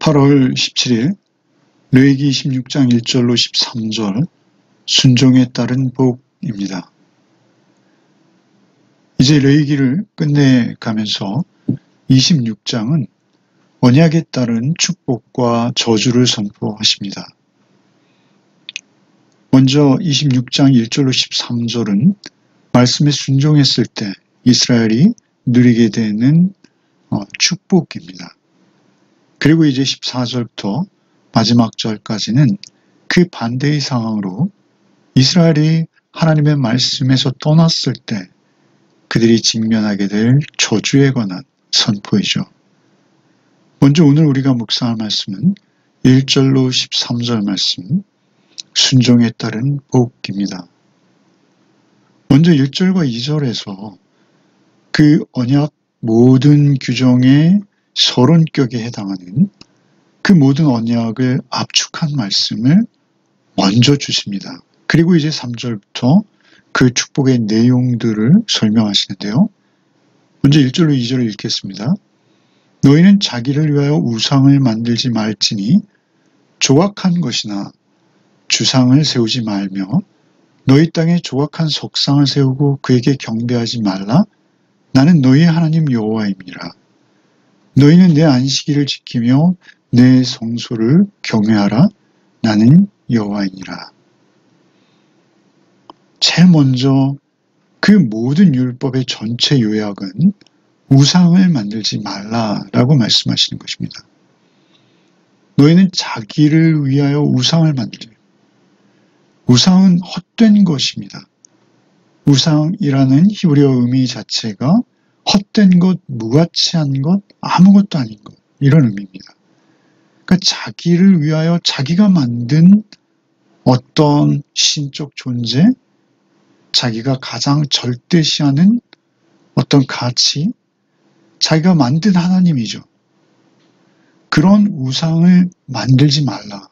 8월 17일 레위기 26장 1절로 13절 순종에 따른 복입니다. 이제 레위기를 끝내가면서 26장은 언약에 따른 축복과 저주를 선포하십니다. 먼저 26장 1절로 13절은 말씀에 순종했을 때 이스라엘이 누리게 되는 축복입니다. 그리고 이제 14절부터 마지막 절까지는 그 반대의 상황으로 이스라엘이 하나님의 말씀에서 떠났을 때 그들이 직면하게 될 저주에 관한 선포이죠. 먼저 오늘 우리가 묵상할 말씀은 1절로 13절 말씀, 순종에 따른 복입니다. 먼저 1절과 2절에서 그 언약 모든 규정의 서론격에 해당하는 그 모든 언약을 압축한 말씀을 먼저 주십니다. 그리고 이제 3절부터 그 축복의 내용들을 설명하시는데요. 먼저 1절로 2절을 읽겠습니다. 너희는 자기를 위하여 우상을 만들지 말지니 조각한 것이나 주상을 세우지 말며 너희 땅에 조각한 석상을 세우고 그에게 경배하지 말라. 나는 너희의 하나님 여호와임이라. 너희는 내 안식일을 지키며 내 성소를 경외하라. 나는 여호와이니라. 제일 먼저 그 모든 율법의 전체 요약은 우상을 만들지 말라라고 말씀하시는 것입니다. 너희는 자기를 위하여 우상을 만들지. 우상은 헛된 것입니다. 우상이라는 히브리어 의미 자체가 헛된 것, 무가치한 것, 아무것도 아닌 것, 이런 의미입니다. 그러니까 자기를 위하여 자기가 만든 어떤 신적 존재, 자기가 가장 절대시하는 어떤 가치, 자기가 만든 하나님이죠. 그런 우상을 만들지 말라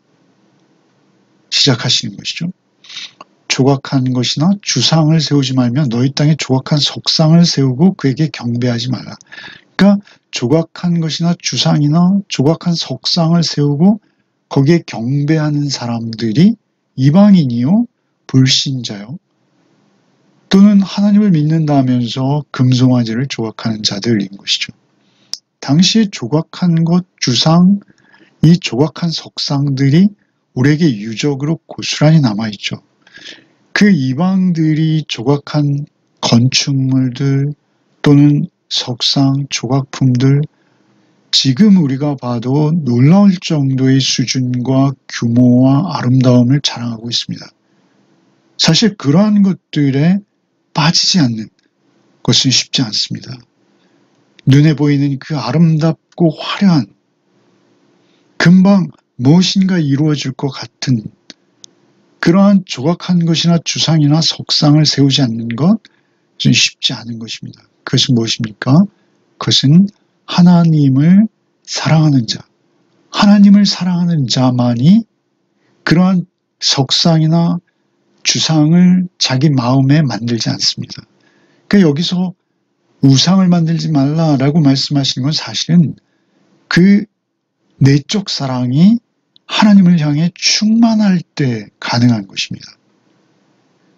시작하시는 것이죠. 조각한 것이나 주상을 세우지 말며 너희 땅에 조각한 석상을 세우고 그에게 경배하지 말라. 그러니까 조각한 것이나 주상이나 조각한 석상을 세우고 거기에 경배하는 사람들이 이방인이요, 불신자요, 또는 하나님을 믿는다면서 금송아지를 조각하는 자들인 것이죠. 당시에 조각한 것, 주상, 이 조각한 석상들이 우리에게 유적으로 고스란히 남아있죠. 그 이방들이 조각한 건축물들 또는 석상, 조각품들, 지금 우리가 봐도 놀라울 정도의 수준과 규모와 아름다움을 자랑하고 있습니다. 사실 그러한 것들에 빠지지 않는 것은 쉽지 않습니다. 눈에 보이는 그 아름답고 화려한, 금방 무엇인가 이루어질 것 같은 그러한 조각한 것이나 주상이나 석상을 세우지 않는 것은 쉽지 않은 것입니다. 그것은 무엇입니까? 그것은 하나님을 사랑하는 자, 하나님을 사랑하는 자만이 그러한 석상이나 주상을 자기 마음에 만들지 않습니다. 그러니까 여기서 우상을 만들지 말라라고 말씀하시는 건 사실은 그 내적 사랑이 하나님을 향해 충만할 때 가능한 것입니다.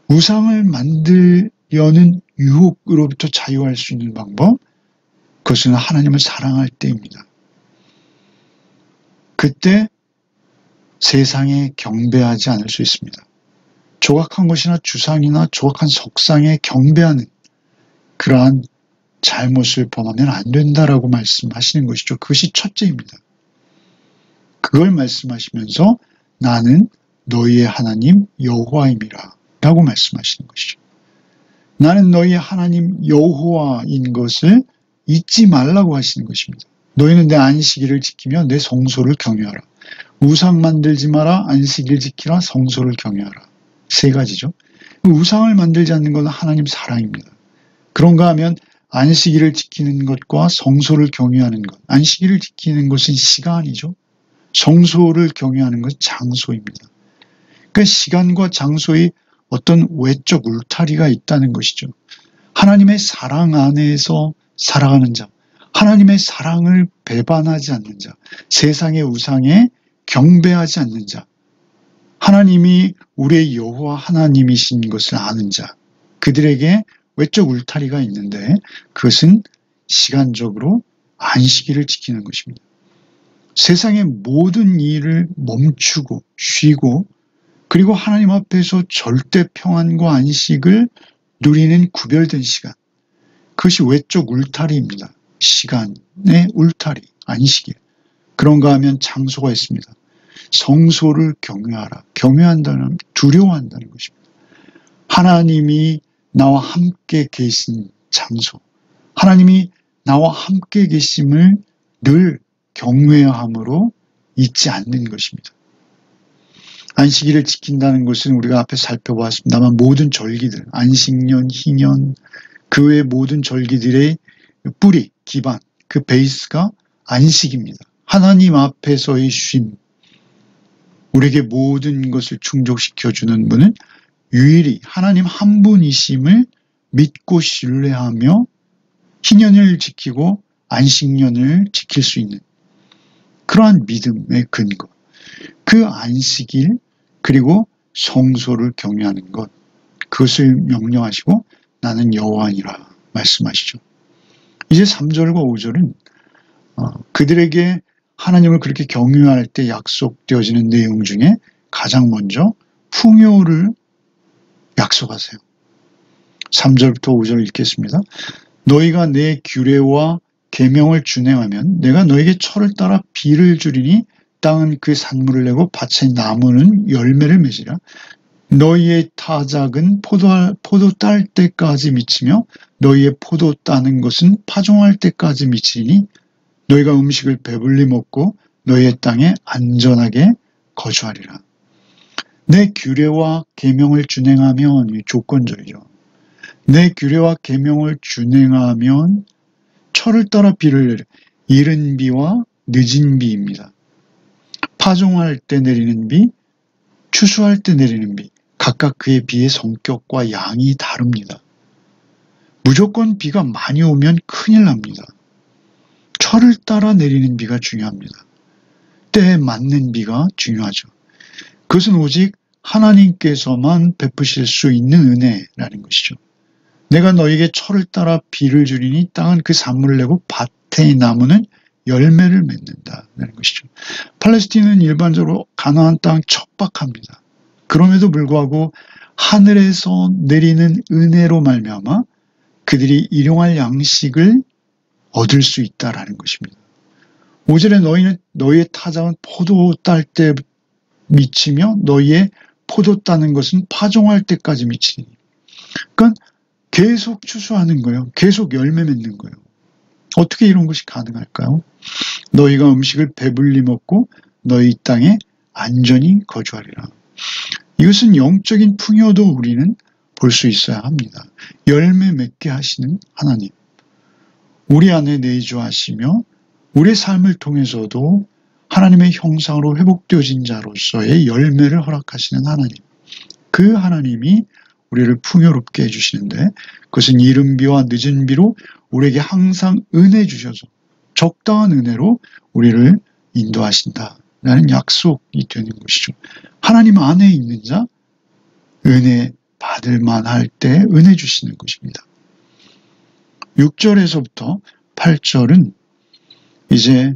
우상을 만들려는 유혹으로부터 자유할 수 있는 방법, 그것은 하나님을 사랑할 때입니다. 그때 세상에 경배하지 않을 수 있습니다. 조각한 것이나 주상이나 조각한 석상에 경배하는 그러한 잘못을 범하면 안 된다라고 말씀하시는 것이죠. 그것이 첫째입니다. 그걸 말씀하시면서 나는 너희의 하나님 여호와임이라 라고 말씀하시는 것이죠. 나는 너희의 하나님 여호와인 것을 잊지 말라고 하시는 것입니다. 너희는 내 안식일을 지키며 내 성소를 경외하라. 우상 만들지 마라, 안식일 지키라, 성소를 경외하라. 세 가지죠. 우상을 만들지 않는 건 하나님 사랑입니다. 그런가 하면 안식일을 지키는 것과 성소를 경외하는 것, 안식일을 지키는 것은 시간이죠. 성소를 경외하는 것은 장소입니다. 그러니까 시간과 장소의 어떤 외적 울타리가 있다는 것이죠. 하나님의 사랑 안에서 살아가는 자, 하나님의 사랑을 배반하지 않는 자, 세상의 우상에 경배하지 않는 자, 하나님이 우리의 여호와 하나님이신 것을 아는 자, 그들에게 외적 울타리가 있는데 그것은 시간적으로 안식일을 지키는 것입니다. 세상의 모든 일을 멈추고 쉬고 그리고 하나님 앞에서 절대 평안과 안식을 누리는 구별된 시간, 그것이 외적 울타리입니다. 시간의 울타리, 안식일. 그런가 하면 장소가 있습니다. 성소를 경외하라. 경외한다는, 두려워한다는 것입니다. 하나님이 나와 함께 계신 장소, 하나님이 나와 함께 계심을 늘 경외함으로 잊지 않는 것입니다. 안식일을 지킨다는 것은 우리가 앞에 살펴보았습니다만 모든 절기들, 안식년, 희년, 그 외의 모든 절기들의 뿌리, 기반, 그 베이스가 안식입니다. 하나님 앞에서의 쉼, 우리에게 모든 것을 충족시켜주는 분은 유일히 하나님 한 분이심을 믿고 신뢰하며 희년을 지키고 안식년을 지킬 수 있는 그러한 믿음의 근거, 그 안식일 그리고 성소를 경외하는 것, 그것을 명령하시고 나는 여호와니라 말씀하시죠. 이제 3절과 5절은 그들에게 하나님을 그렇게 경외할 때 약속되어지는 내용 중에 가장 먼저 풍요를 약속하세요. 3절부터 5절 읽겠습니다. 너희가 내 규례와 계명을 준행하면 내가 너에게 철을 따라 비를 주리니 땅은 그 산물을 내고 밭의 나무는 열매를 맺으리라. 너희의 타작은 포도 딸 때까지 미치며 너희의 포도 따는 것은 파종할 때까지 미치니 너희가 음식을 배불리 먹고 너희의 땅에 안전하게 거주하리라. 내 규례와 계명을 준행하면, 조건적이죠. 내 규례와 계명을 준행하면 철을 따라 비를 내려, 이른 비와 늦은 비입니다. 파종할 때 내리는 비, 추수할 때 내리는 비, 각각 그의 비의 성격과 양이 다릅니다. 무조건 비가 많이 오면 큰일 납니다. 철을 따라 내리는 비가 중요합니다. 때에 맞는 비가 중요하죠. 그것은 오직 하나님께서만 베푸실 수 있는 은혜라는 것이죠. 내가 너에게 철을 따라 비를 주리니 땅은 그 산물을 내고 밭의 나무는 열매를 맺는다는 것이죠. 팔레스틴은 일반적으로 가나안 땅 척박합니다. 그럼에도 불구하고 하늘에서 내리는 은혜로 말미암아 그들이 일용할 양식을 얻을 수 있다라는 것입니다. 5절에 너희의 타작은 포도 딸 때 미치며 너희의 포도 따는 것은 파종할 때까지 미치니. 그러니까 계속 추수하는 거예요. 계속 열매 맺는 거예요. 어떻게 이런 것이 가능할까요? 너희가 음식을 배불리 먹고 너희 땅에 안전히 거주하리라. 이것은 영적인 풍요도 우리는 볼 수 있어야 합니다. 열매 맺게 하시는 하나님. 우리 안에 내주하시며 우리의 삶을 통해서도 하나님의 형상으로 회복되어진 자로서의 열매를 허락하시는 하나님. 그 하나님이 우리를 풍요롭게 해주시는데 그것은 이른 비와 늦은 비로 우리에게 항상 은혜 주셔서 적당한 은혜로 우리를 인도하신다라는 약속이 되는 것이죠. 하나님 안에 있는 자 은혜 받을 만할 때 은혜 주시는 것입니다. 6절에서부터 8절은 이제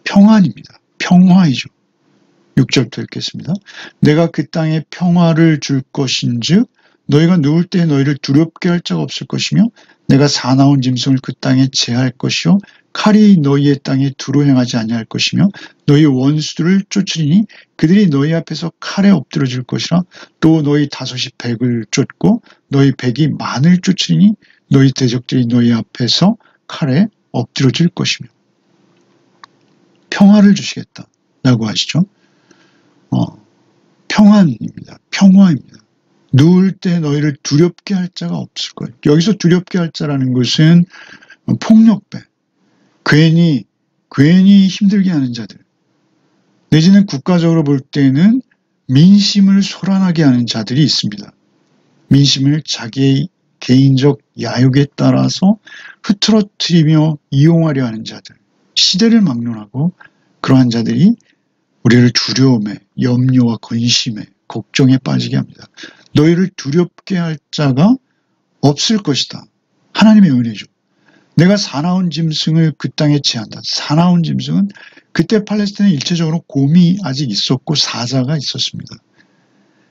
평안입니다. 평화이죠. 6절부터 읽겠습니다. 내가 그 땅에 평화를 줄 것인즉 너희가 누울 때 너희를 두렵게 할 자가 없을 것이며 내가 사나운 짐승을 그 땅에 제할 것이요 칼이 너희의 땅에 두루 행하지 아니할 것이며 너희 원수들을 쫓으리니 그들이 너희 앞에서 칼에 엎드러질 것이라. 또 너희 다섯이 백을 쫓고 너희 백이 만을 쫓으리니 너희 대적들이 너희 앞에서 칼에 엎드러질 것이며. 평화를 주시겠다라고 하시죠. 평안입니다. 평화입니다. 누울 때 너희를 두렵게 할 자가 없을 거예요. 여기서 두렵게 할 자라는 것은 폭력배, 괜히 힘들게 하는 자들, 내지는 국가적으로 볼 때는 민심을 소란하게 하는 자들이 있습니다. 민심을 자기의 개인적 야욕에 따라서 흐트러뜨리며 이용하려 하는 자들, 시대를 막론하고 그러한 자들이 우리를 두려움에, 염려와 근심에, 걱정에 빠지게 합니다. 너희를 두렵게 할 자가 없을 것이다. 하나님의 은혜죠. 내가 사나운 짐승을 그 땅에 취한다. 사나운 짐승은 그때 팔레스타인은 일체적으로 곰이 아직 있었고 사자가 있었습니다.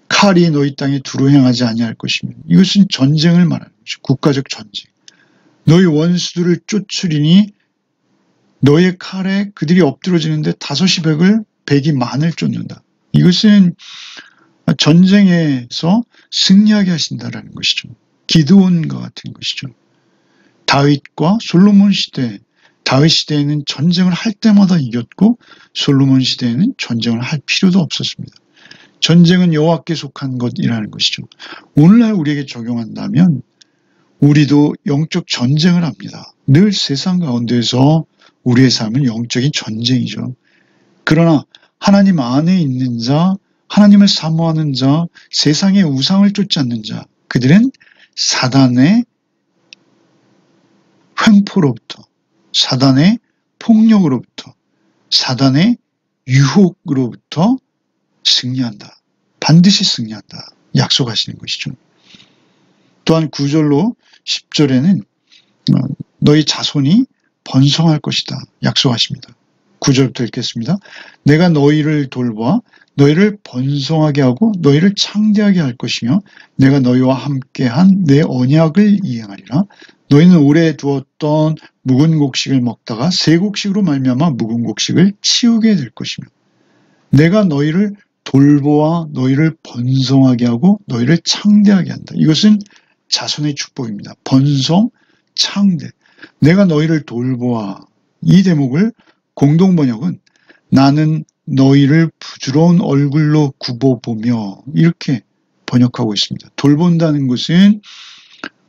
칼이 너희 땅에 두루 행하지 아니할 것이며, 이것은 전쟁을 말하는 것이죠. 국가적 전쟁. 너희 원수들을 쫓으리니 너의 칼에 그들이 엎드러지는데 5이 100이 만을 쫓는다. 이것은 전쟁에서 승리하게 하신다라는 것이죠. 기드온과 같은 것이죠. 다윗과 솔로몬 시대, 다윗 시대에는 전쟁을 할 때마다 이겼고 솔로몬 시대에는 전쟁을 할 필요도 없었습니다. 전쟁은 여호와께 속한 것이라는 것이죠. 오늘날 우리에게 적용한다면 우리도 영적 전쟁을 합니다. 늘 세상 가운데서 우리의 삶은 영적인 전쟁이죠. 그러나 하나님 안에 있는 자, 하나님을 사모하는 자, 세상의 우상을 쫓지 않는 자, 그들은 사단의 횡포로부터, 사단의 폭력으로부터, 사단의 유혹으로부터 승리한다. 반드시 승리한다. 약속하시는 것이죠. 또한 9절로 10절에는 너희 자손이 번성할 것이다. 약속하십니다. 9절부터 읽겠습니다. 내가 너희를 돌보아 너희를 번성하게 하고 너희를 창대하게 할 것이며 내가 너희와 함께한 내 언약을 이행하리라. 너희는 오래 두었던 묵은 곡식을 먹다가 새 곡식으로 말미암아 묵은 곡식을 치우게 될 것이며 내가 너희를 돌보아 너희를 번성하게 하고 너희를 창대하게 한다. 이것은 자손의 축복입니다. 번성, 창대. 내가 너희를 돌보아. 이 대목을 공동번역은 나는 너희를 부드러운 얼굴로 굽어보며 이렇게 번역하고 있습니다. 돌본다는 것은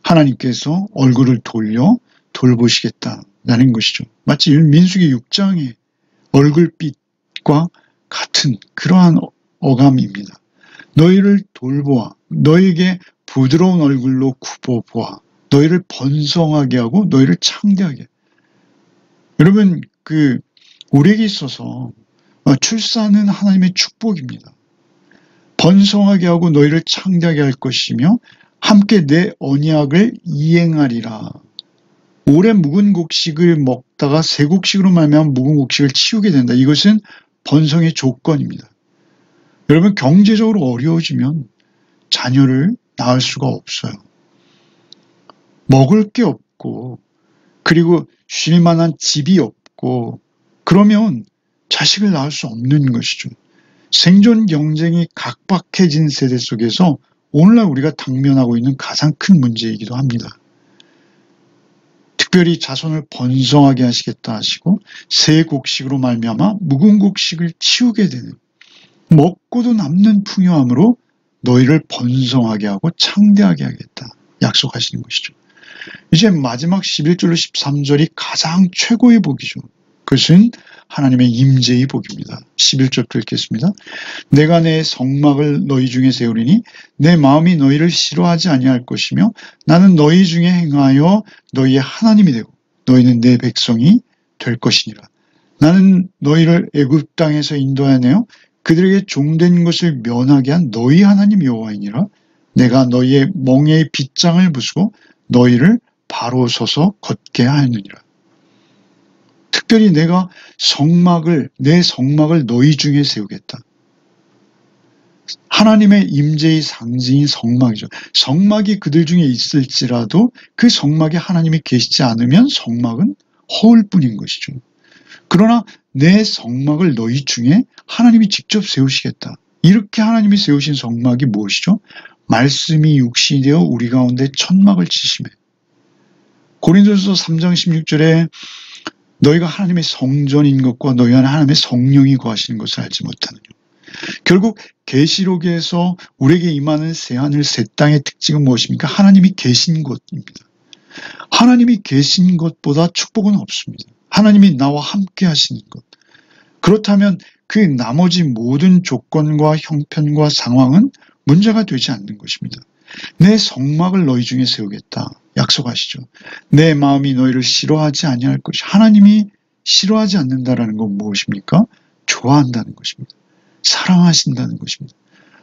하나님께서 얼굴을 돌려 돌보시겠다라는 것이죠. 마치 민수기 6장의 얼굴빛과 같은 그러한 어감입니다. 너희를 돌보아 너희에게 부드러운 얼굴로 굽어보아 너희를 번성하게 하고 너희를 창대하게. 여러분 우리에게 있어서 출산은 하나님의 축복입니다. 번성하게 하고 너희를 창대하게 할 것이며 함께 내 언약을 이행하리라. 오래 묵은 곡식을 먹다가 새 곡식으로 말미암아 묵은 곡식을 치우게 된다. 이것은 번성의 조건입니다. 여러분 경제적으로 어려워지면 자녀를 낳을 수가 없어요. 먹을 게 없고 그리고 쉴 만한 집이 없고 그러면 자식을 낳을 수 없는 것이죠. 생존 경쟁이 각박해진 세대 속에서 오늘날 우리가 당면하고 있는 가장 큰 문제이기도 합니다. 특별히 자손을 번성하게 하시겠다 하시고 새 곡식으로 말미암아 묵은 곡식을 치우게 되는 먹고도 남는 풍요함으로 너희를 번성하게 하고 창대하게 하겠다 약속하시는 것이죠. 이제 마지막 11절로 13절이 가장 최고의 복이죠. 그것은 하나님의 임재의 복입니다. 11절도 읽겠습니다. 내가 내 성막을 너희 중에 세우리니 내 마음이 너희를 싫어하지 아니할 것이며 나는 너희 중에 행하여 너희의 하나님이 되고 너희는 내 백성이 될 것이니라. 나는 너희를 애굽 땅에서 인도하여 그들에게 종된 것을 면하게 한 너희 하나님 여호와이니라. 내가 너희의 멍에의 빗장을 부수고 너희를 바로 서서 걷게 하였느니라. 특별히 내가 내 성막을 너희 중에 세우겠다. 하나님의 임재의 상징인 성막이죠. 성막이 그들 중에 있을지라도 그 성막에 하나님이 계시지 않으면 성막은 허울 뿐인 것이죠. 그러나 내 성막을 너희 중에 하나님이 직접 세우시겠다. 이렇게 하나님이 세우신 성막이 무엇이죠? 말씀이 육신이 되어 우리 가운데 천막을 치심에. 고린도전서 3장 16절에 너희가 하나님의 성전인 것과 너희 안에 하나님의 성령이 거하시는 것을 알지 못하느냐. 결국 계시록에서 우리에게 임하는 새하늘 새 땅의 특징은 무엇입니까? 하나님이 계신 곳입니다. 하나님이 계신 것보다 축복은 없습니다. 하나님이 나와 함께 하시는 것. 그렇다면 그 나머지 모든 조건과 형편과 상황은 문제가 되지 않는 것입니다. 내 성막을 너희 중에 세우겠다 약속하시죠. 내 마음이 너희를 싫어하지 아니할 것이. 하나님이 싫어하지 않는다라는 건 무엇입니까? 좋아한다는 것입니다. 사랑하신다는 것입니다.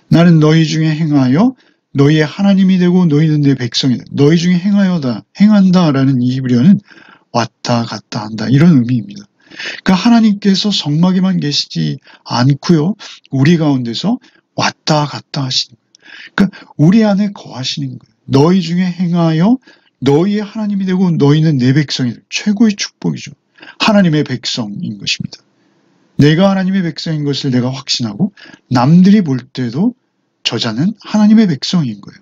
나는 너희 중에 행하여 너희의 하나님이 되고 너희는 내 백성이다. 너희 중에 행한다라는 이 히브리어는 왔다 갔다 한다 이런 의미입니다. 그러니까 하나님께서 성막에만 계시지 않고요. 우리 가운데서 왔다 갔다 하시는 거예요. 그러니까 우리 안에 거하시는 거예요. 너희 중에 행하여 너희의 하나님이 되고 너희는 내 백성이다. 최고의 축복이죠. 하나님의 백성인 것입니다. 내가 하나님의 백성인 것을 내가 확신하고 남들이 볼 때도 저자는 하나님의 백성인 거예요.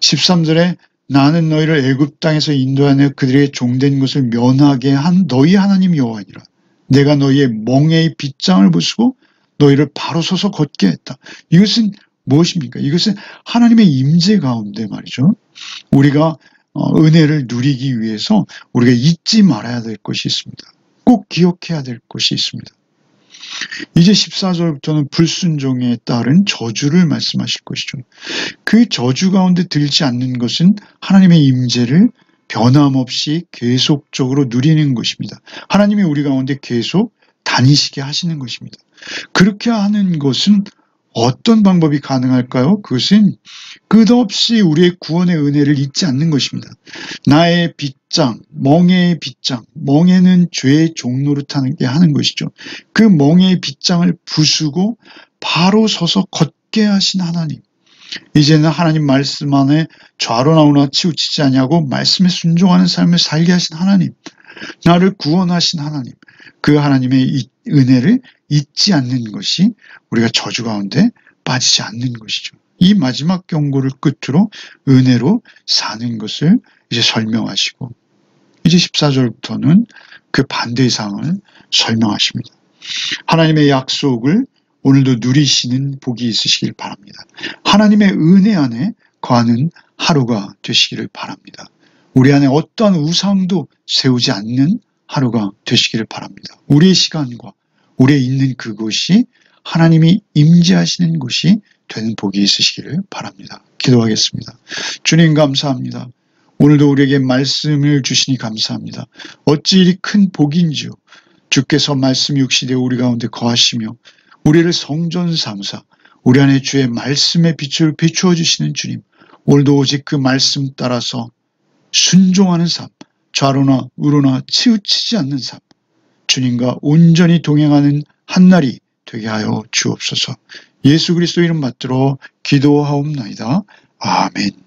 13절에 나는 너희를 애굽 땅에서 인도하여 그들에게 종된 것을 면하게 한 너희 하나님 여호와니라. 내가 너희의 멍에의 빗장을 부수고 너희를 바로 서서 걷게 했다. 이것은 무엇입니까? 이것은 하나님의 임재 가운데 말이죠. 우리가 은혜를 누리기 위해서 우리가 잊지 말아야 될 것이 있습니다. 꼭 기억해야 될 것이 있습니다. 이제 14절부터는 불순종에 따른 저주를 말씀하실 것이죠. 그 저주 가운데 들지 않는 것은 하나님의 임재를 변함없이 계속적으로 누리는 것입니다. 하나님이 우리 가운데 계속 다니시게 하시는 것입니다. 그렇게 하는 것은 어떤 방법이 가능할까요? 그것은 끝없이 우리의 구원의 은혜를 잊지 않는 것입니다. 나의 빗장, 멍에의 빗장, 멍에는 죄의 종노릇하게 하는 것이죠. 그 멍에의 빗장을 부수고 바로 서서 걷게 하신 하나님. 이제는 하나님 말씀 안에 좌로 나오나 치우치지 아니하고 말씀에 순종하는 삶을 살게 하신 하나님. 나를 구원하신 하나님. 그 하나님의 은혜를 잊지 않는 것이 우리가 저주 가운데 빠지지 않는 것이죠. 이 마지막 경고를 끝으로 은혜로 사는 것을 이제 설명하시고 이제 14절부터는 그 반대의 상황을 설명하십니다. 하나님의 약속을 오늘도 누리시는 복이 있으시길 바랍니다. 하나님의 은혜 안에 거하는 하루가 되시기를 바랍니다. 우리 안에 어떠한 우상도 세우지 않는 하루가 되시기를 바랍니다. 우리의 시간과 우리의 있는 그곳이 하나님이 임재하시는 곳이 되는 복이 있으시기를 바랍니다. 기도하겠습니다. 주님 감사합니다. 오늘도 우리에게 말씀을 주시니 감사합니다. 어찌 이리 큰 복인지요. 주께서 말씀 육시되어 우리 가운데 거하시며 우리를 성전 삼사 우리 안에 주의 말씀의 빛을 비추어 주시는 주님. 오늘도 오직 그 말씀 따라서 순종하는 삶, 좌로나 우로나 치우치지 않는 삶, 주님과 온전히 동행하는 한날이 되게 하여 주옵소서. 예수 그리스도 이름 받들어 기도하옵나이다. 아멘.